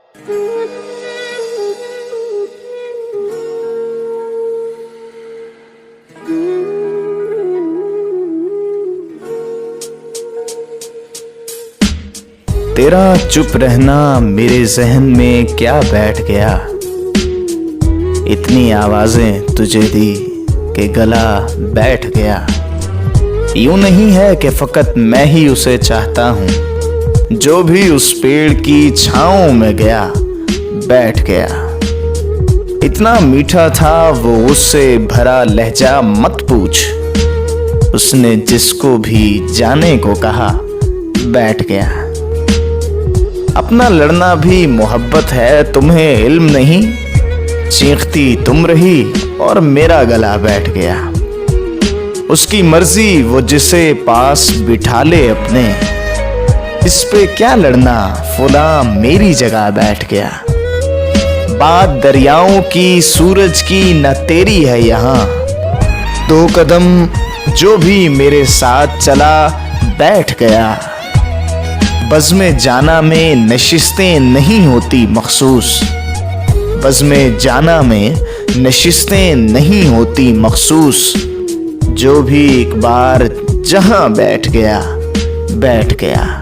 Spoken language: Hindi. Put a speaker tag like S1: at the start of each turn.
S1: तेरा चुप रहना मेरे जहन में क्या बैठ गया, इतनी आवाजें तुझे दी कि गला बैठ गया। यूं नहीं है कि फकत मैं ही उसे चाहता हूँ, जो भी उस पेड़ की छाँव में गया बैठ गया। इतना मीठा था वो उससे भरा लहजा मत पूछ, उसने जिसको भी जाने को कहा बैठ गया। अपना लड़ना भी मोहब्बत है, तुम्हें इल्म नहीं, चीखती तुम रही और मेरा गला बैठ गया। उसकी मर्जी वो जिसे पास बिठा ले अपने, इस पे क्या लड़ना, फुला मेरी जगह बैठ गया। बात दरियाओं की सूरज की न तेरी है यहाँ, 2 कदम जो भी मेरे साथ चला बैठ गया। बज़्म जाना में नशिस्तें नहीं होती मखसूस, बज़्म जाना में नशिस्तें नहीं होती मखसूस, जो भी एक बार जहां बैठ गया बैठ गया।